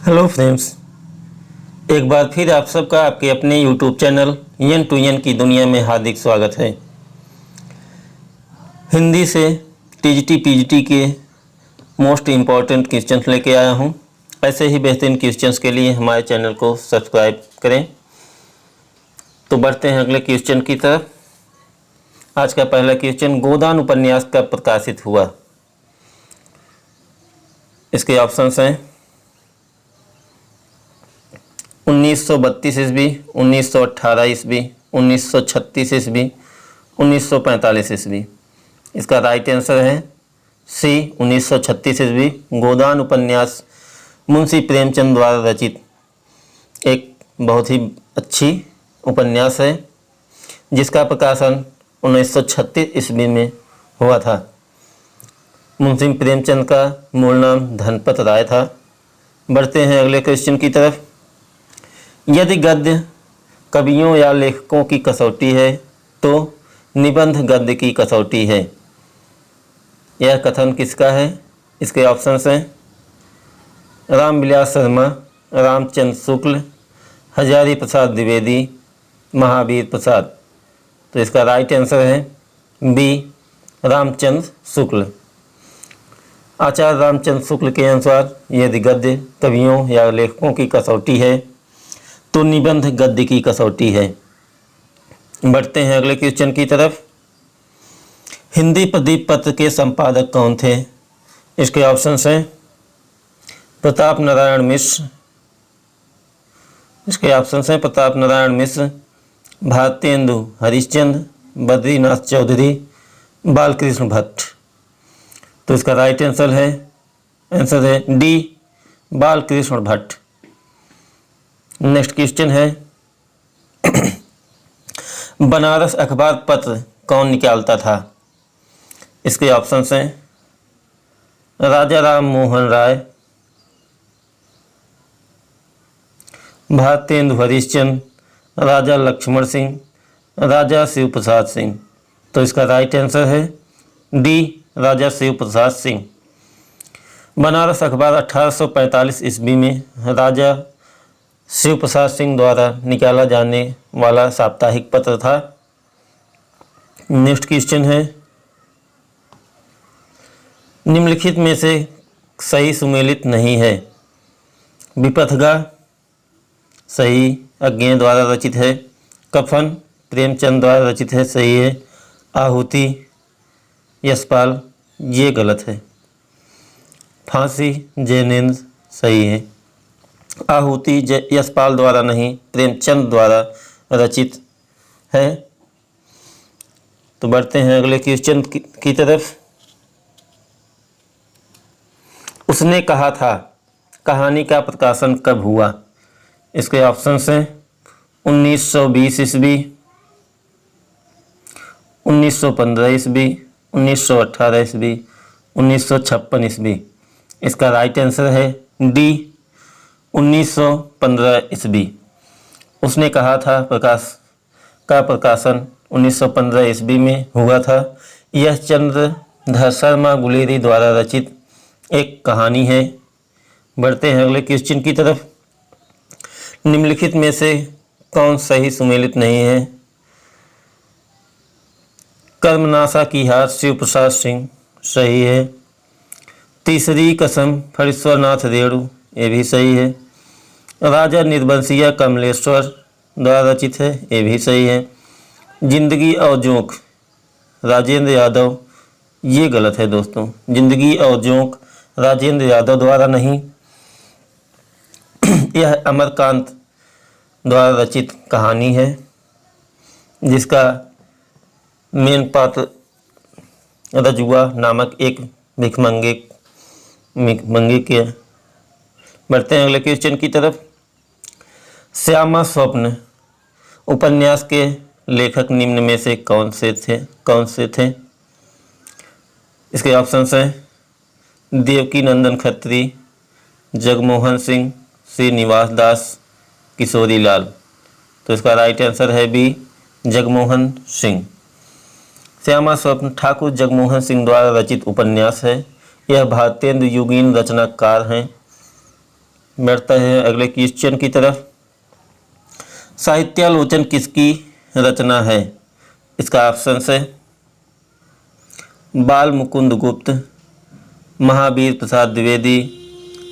Hello friends, एक बार फिर आप सबका आपके अपने यूट्यूब चैनल यन टू यन की दुनिया में हार्दिक स्वागत है। हिंदी से टीजीटी पीजीटी के मोस्ट इम्पॉर्टेंट क्वेश्चंस लेके आया हूं। ऐसे ही बेहतरीन क्वेश्चंस के लिए हमारे चैनल को सब्सक्राइब करें। तो बढ़ते हैं अगले क्वेश्चन की तरफ। आज का पहला क्वेश्चन, गोदान उपन्यास कब प्रकाशित हुआ? इसके ऑप्शंस हैं 1932 ईस्वी, 1918 ईस्वी, 1936 ईस्वी, 1945 ईस्वी। इसका राइट आंसर है सी 1936 ईस्वी। गोदान उपन्यास मुंशी प्रेमचंद द्वारा रचित एक बहुत ही अच्छी उपन्यास है, जिसका प्रकाशन 1936 ईस्वी में हुआ था। मुंशी प्रेमचंद का मूल नाम धनपत राय था। बढ़ते हैं अगले क्वेश्चन की तरफ। यदि गद्य कवियों या लेखकों की कसौटी है तो निबंध गद्य की कसौटी है। यह कथन किसका है? इसके ऑप्शंस हैं रामविलास शर्मा, रामचंद्र शुक्ल, हजारी प्रसाद द्विवेदी, महावीर प्रसाद। तो इसका राइट आंसर है बी रामचंद्र शुक्ल। आचार्य रामचंद्र शुक्ल के अनुसार यदि गद्य कवियों या लेखकों की कसौटी है तो निबंध गद्य की कसौटी है। बढ़ते हैं अगले क्वेश्चन की तरफ। हिंदी प्रदीप पत्र के संपादक कौन थे? इसके ऑप्शंस हैं प्रताप नारायण मिश्र। इसके ऑप्शंस हैं प्रताप नारायण मिश्र, भारतेंदु हरिश्चंद्र, बद्रीनाथ चौधरी, बालकृष्ण भट्ट। तो इसका राइट आंसर है D Balkrishna Bhatt. Next question है बनारस अखबार पत्र कौन निकालता था? इसके ऑप्शंस हैं राजा राम मोहन राय, भारतेंदु हरिश्चंद्र, राजा लक्ष्मण सिंह, राजा शिव प्रसाद सिंह। तो इसका राइट आंसर है डी राजा शिव प्रसाद सिंह। बनारस अखबार 1845 ईस्वी में राजा शिव प्रसाद सिंह द्वारा निकाला जाने वाला साप्ताहिक पत्र था। नेक्स्ट क्वेश्चन है निम्नलिखित में से सही सुमेलित नहीं है। विपथगा सही, अज्ञेय द्वारा रचित है। कफन प्रेमचंद द्वारा रचित है, सही है। आहुति यशपाल, ये गलत है। फांसी जैनेन्द्र, सही है। आहुति यशपाल द्वारा नहीं, प्रेमचंद द्वारा रचित है। तो बढ़ते हैं अगले क्वेश्चन की तरफ। उसने कहा था कहानी का प्रकाशन कब हुआ? इसके ऑप्शंस हैं 1920 ईस्वी, 1915 ईस्वी, 1918 ईस्वी, 1956 ईस्वी। इसका राइट आंसर है डी 1915 ईस्वी। उसने कहा था प्रकाशन 1915 ईस्वी में हुआ था। यह चंद्रधर शर्मा गुलेरी द्वारा रचित एक कहानी है। बढ़ते हैं अगले क्वेश्चन की तरफ। निम्नलिखित में से कौन सही सुमेलित नहीं है? कर्मनाशा की हार शिव प्रसाद सिंह, सही है। तीसरी कसम फणीश्वरनाथ रेणु, ये भी सही है। राजा निर्बंसिया कमलेश्वर द्वारा रचित है, ये भी सही है। जिंदगी और जोंक राजेंद्र यादव, ये गलत है दोस्तों। जिंदगी और जोंक राजेंद्र यादव द्वारा नहीं, यह अमरकांत द्वारा रचित कहानी है, जिसका मेन पात्र रजुआ नामक एक भिखमंगे के। बढ़ते हैं अगले क्वेश्चन की तरफ। श्यामा स्वप्न उपन्यास के लेखक निम्न में से कौन से थे? इसके ऑप्शंस हैं देवकी नंदन खत्री, जगमोहन सिंह, श्रीनिवास दास, किशोरी लाल। तो इसका राइट आंसर है बी जगमोहन सिंह। श्यामा स्वप्न ठाकुर जगमोहन सिंह द्वारा रचित उपन्यास है। यह भारतेंदु युगीन रचनाकार हैं। बढ़ता है अगले क्वेश्चन की तरफ। साहित्यालोचन किसकी रचना है? इसका ऑप्शन है बाल मुकुंद गुप्त, महावीर प्रसाद द्विवेदी,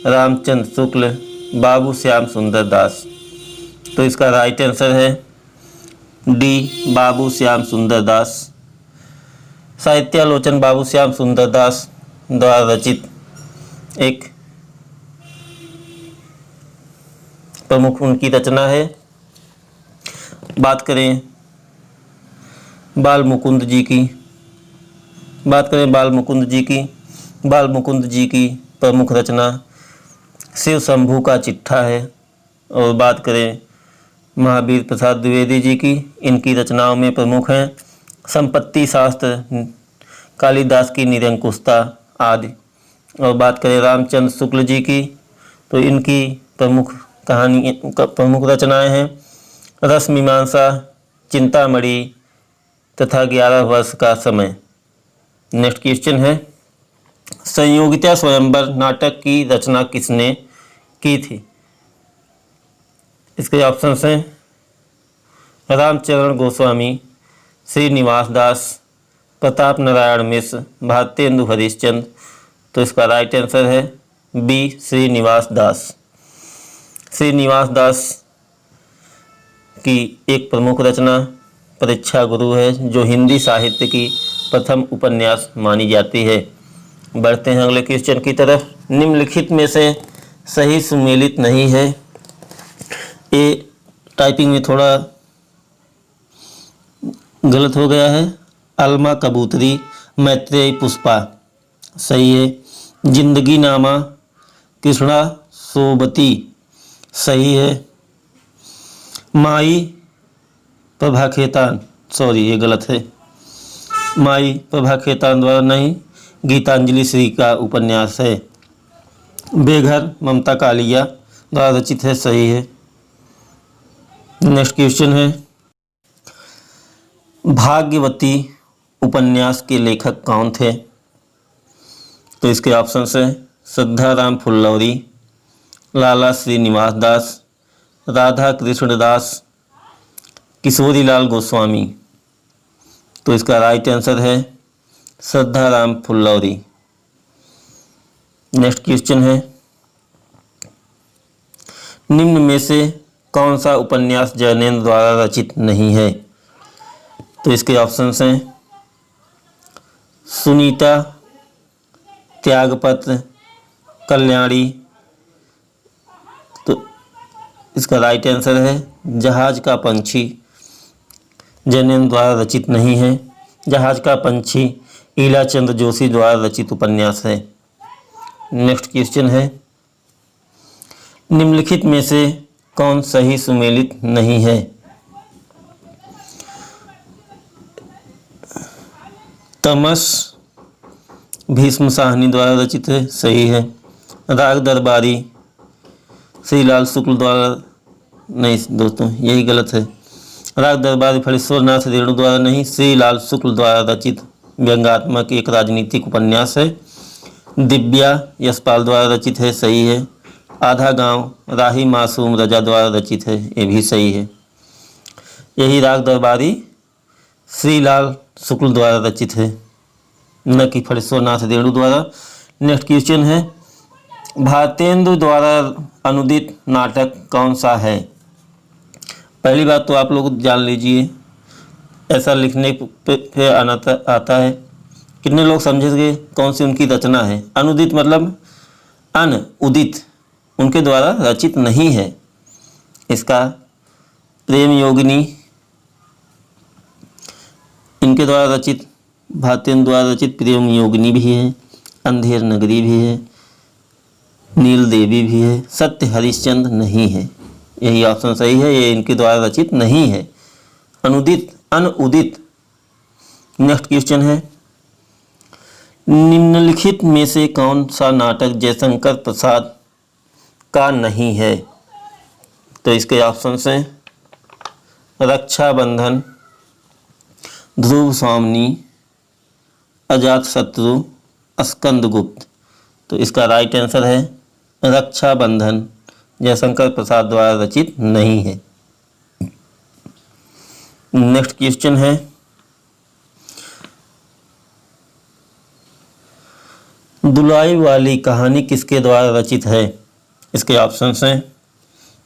रामचंद्र शुक्ल, बाबू श्याम सुंदर दास। तो इसका राइट आंसर है डी, बाबू श्याम सुंदर दास। साहित्यालोचन बाबू श्याम सुंदर दास द्वारा रचित एक प्रमुख उनकी रचना है। बात करें बाल मुकुंद जी की, बाल मुकुंद जी की प्रमुख रचना शिव शंभू का चिट्ठा है। और बात करें महावीर प्रसाद द्विवेदी जी की, इनकी रचनाओं में प्रमुख हैं संपत्ति शास्त्र, कालिदास की निरंकुशता आदि। और बात करें रामचंद्र शुक्ल जी की, तो इनकी प्रमुख रचनाएं हैं रस मीमांसा, चिंतामणि तथा 11 वर्ष का समय। नेक्स्ट क्वेश्चन है संयोगिता स्वयंवर नाटक की रचना किसने की थी? इसके ऑप्शन हैं रामचरण गोस्वामी, श्रीनिवास दास, प्रताप नारायण मिश्र, भारतेंदु हरिश्चंद्र। तो इसका राइट आंसर है बी, श्रीनिवास दास। श्रीनिवास दास की एक प्रमुख रचना परीक्षा गुरु है, जो हिंदी साहित्य की प्रथम उपन्यास मानी जाती है। बढ़ते हैं अगले क्वेश्चन की तरफ। निम्नलिखित में से सही सुमेलित नहीं है। ये टाइपिंग में थोड़ा गलत हो गया है। अलमा कबूतरी, मैत्रेयी पुष्पा सही है। जिंदगी नामा, कृष्णा सोबती सही है। माई प्रभा खेतान, सॉरी ये गलत है, माई प्रभा खेतान द्वारा नहीं, गीतांजलि श्री का उपन्यास है। बेघर ममता कालिया द्वारा रचित है, सही है। नेक्स्ट क्वेश्चन है भाग्यवती उपन्यास के लेखक कौन थे? तो इसके ऑप्शन है श्रद्धाराम फुल्लौरी, लाला श्रीनिवास दास, राधा कृष्ण दास, किशोरीलाल गोस्वामी। तो इसका राइट आंसर है श्रद्धाराम फुल्लौरी। नेक्स्ट क्वेश्चन है निम्न में से कौन सा उपन्यास जैनेन्द्र द्वारा रचित नहीं है? तो इसके ऑप्शंस हैं सुनीता, त्यागपत्र, कल्याणी। तो इसका राइट आंसर है जहाज का पंछी, जैनेन्द्र द्वारा रचित नहीं है। जहाज का पंछी ईलाचंद्र जोशी द्वारा रचित उपन्यास है। नेक्स्ट क्वेश्चन है निम्नलिखित में से कौन सही सुमेलित नहीं है? तमस भीष्म साहनी द्वारा रचित है, सही है। राग दरबारी श्रीलाल शुक्ल द्वारा नहीं दोस्तों, यही गलत है। राग दरबारी फणीश्वर नाथ रेणु द्वारा नहीं, श्रीलाल शुक्ल द्वारा रचित व्यंग्यात्मक एक राजनीतिक उपन्यास है। दिव्या यशपाल द्वारा रचित है, सही है। आधा गांव राही मासूम रजा द्वारा रचित है, ये भी सही है। यही राग दरबारी श्रीलाल शुक्ल द्वारा रचित है, न कि फणीश्वर नाथ रेणु द्वारा। नेक्स्ट क्वेश्चन है भारतेंदु द्वारा अनुदित नाटक कौन सा है? पहली बात तो आप लोग जान लीजिए, ऐसा लिखने पे आता है, कितने लोग समझेंगे कौन सी उनकी रचना है? अनुदित मतलब अनउदित, उनके द्वारा रचित नहीं है। इसका प्रेम योगिनी इनके द्वारा रचित, भारतेंदु द्वारा रचित प्रेम योगिनी भी है, अंधेर नगरी भी है, नील देवी भी है, सत्य हरिश्चंद्र नहीं है। यही ऑप्शन सही है, ये इनके द्वारा रचित नहीं है। अनुदित अनउदित। नेक्स्ट क्वेश्चन है निम्नलिखित में से कौन सा नाटक जयशंकर प्रसाद का नहीं है? तो इसके ऑप्शन हैं रक्षाबंधन, ध्रुव स्वामिनी, अजातशत्रु, स्कंदगुप्त। तो इसका राइट आंसर है रक्षाबंधन। जयशंकर प्रसाद द्वारा रचित नहीं है। नेक्स्ट क्वेश्चन है, दुलाई वाली कहानी किसके द्वारा रचित है? इसके ऑप्शंस हैं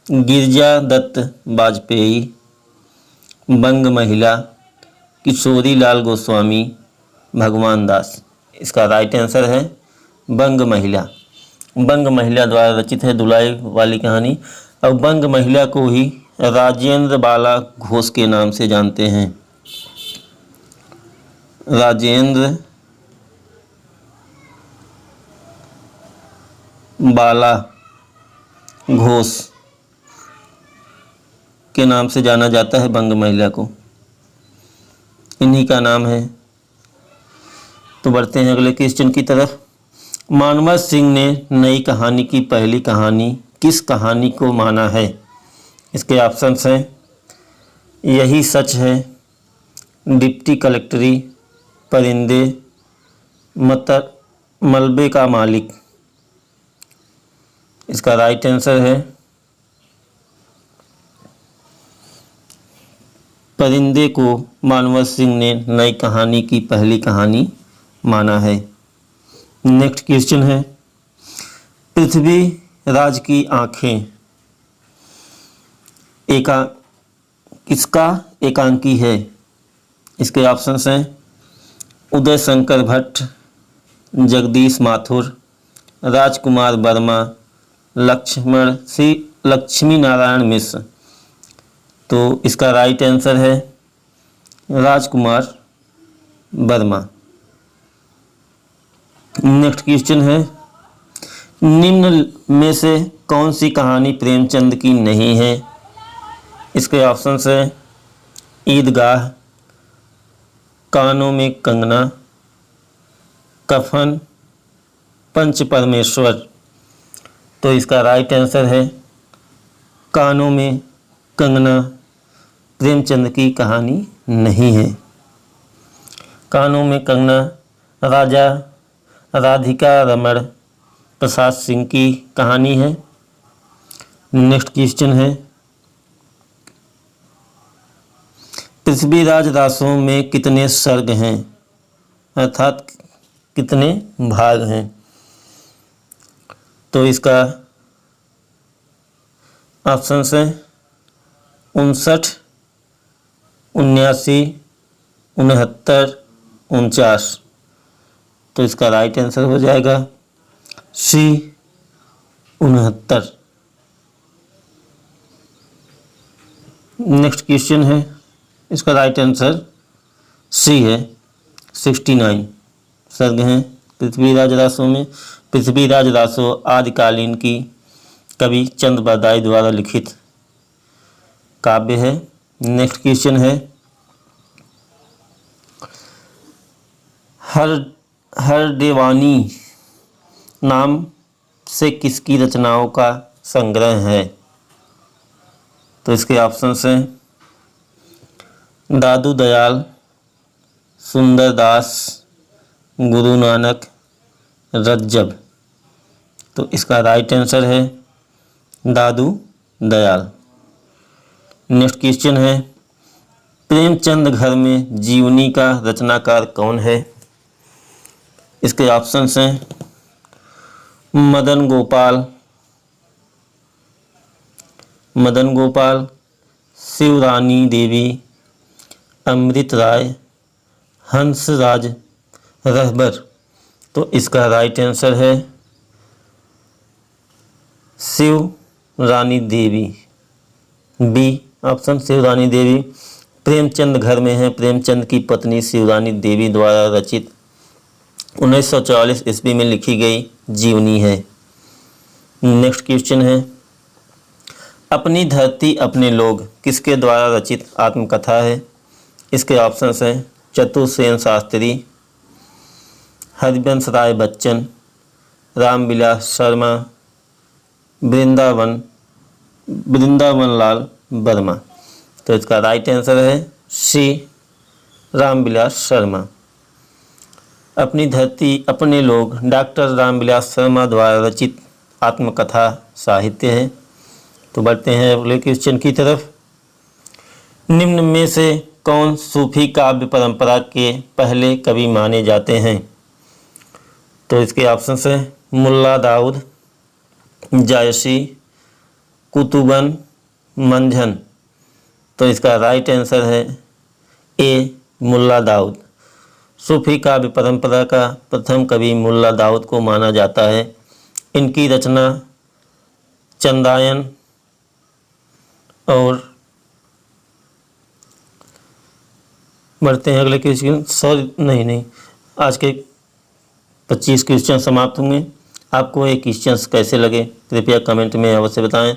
गिरिजा दत्त वाजपेयी, बंग महिला, किशोरी लाल गोस्वामी, भगवान दास। इसका राइट आंसर है बंग महिला। बंग महिला द्वारा रचित है दुलाई वाली कहानी। और बंग महिला को ही राजेंद्र बाला घोष के नाम से जानते हैं। राजेंद्र बाला घोष के नाम से जाना जाता है बंग महिला को, इन्हीं का नाम है। तो बढ़ते हैं अगले क्वेश्चन की तरफ। मानवत सिंह ने नई कहानी की पहली कहानी किस कहानी को माना है? इसके ऑप्शंस हैं यही सच है, डिप्टी कलेक्टरी, परिंदे, मलबे का मालिक। इसका राइट आंसर है परिंदे को मानवत सिंह ने नई कहानी की पहली कहानी माना है। नेक्स्ट क्वेश्चन है, पृथ्वी राज की आंखें किसका एकांकी है? इसके ऑप्शंस हैं उदय शंकर भट्ट, जगदीश माथुर, राजकुमार वर्मा, लक्ष्मी नारायण मिश्र। तो इसका राइट आंसर है राजकुमार वर्मा। नेक्स्ट क्वेश्चन है, निम्न में से कौन सी कहानी प्रेमचंद की नहीं है? इसके ऑप्शंस हैं ईदगाह, कानों में कंगना, कफन, पंच परमेश्वर। तो इसका राइट आंसर है कानों में कंगना प्रेमचंद की कहानी नहीं है। कानों में कंगना राजा राधिका रमण प्रसाद सिंह की कहानी है। नेक्स्ट क्वेश्चन है, पृथ्वीराज रासों में कितने सर्ग हैं, अर्थात कितने भाग हैं? तो इसका ऑप्शन है 59, 79, 69, 49। तो इसका राइट आंसर हो जाएगा सी 69। नेक्स्ट क्वेश्चन है, इसका राइट आंसर सी है 69 सर्ग हैं पृथ्वीराज रासों में। पृथ्वीराज रासो आदिकालीन की कवि चंद बरदाई द्वारा लिखित काव्य है। नेक्स्ट क्वेश्चन है, हरदेवानी नाम से किसकी रचनाओं का संग्रह है? तो इसके ऑप्शंस हैं दादू दयाल, सुंदरदास, गुरु नानक, रज्जब। तो इसका राइट आंसर है दादू दयाल। नेक्स्ट क्वेश्चन है, प्रेमचंद घर में जीवनी का रचनाकार कौन है? इसके ऑप्शंस हैं मदन गोपाल, शिवरानी देवी, अमृत राय, हंसराज रहबर। तो इसका राइट आंसर है शिवरानी देवी, बी ऑप्शन शिवरानी देवी। प्रेमचंद घर में है प्रेमचंद की पत्नी शिवरानी देवी द्वारा रचित 1944 ईस्वी में लिखी गई जीवनी है। नेक्स्ट क्वेश्चन है, अपनी धरती अपने लोग किसके द्वारा रचित आत्मकथा है? इसके ऑप्शंस हैं चतुर्सेन शास्त्री, हरिवंश राय बच्चन, रामविलास शर्मा, वृंदावन लाल वर्मा। तो इसका राइट आंसर है सी रामविलास शर्मा। अपनी धरती अपने लोग डॉक्टर रामविलास शर्मा द्वारा रचित आत्मकथा साहित्य है। तो बढ़ते हैं अगले क्वेश्चन की तरफ। निम्न में से कौन सूफी काव्य परंपरा के पहले कवि माने जाते हैं? तो इसके ऑप्शंस हैं मुल्ला दाऊद, जायसी, कुतुबन, मंझन। तो इसका राइट आंसर है ए मुल्ला दाऊद। सूफी काव्य परंपरा का प्रथम कवि मुल्ला दाऊद को माना जाता है। इनकी रचना चंदायन और बढ़ते हैं अगले क्वेश्चन। नहीं, आज के 25 क्वेश्चन समाप्त होंगे। आपको ये क्वेश्चंस कैसे लगे कृपया कमेंट में अवश्य बताएं।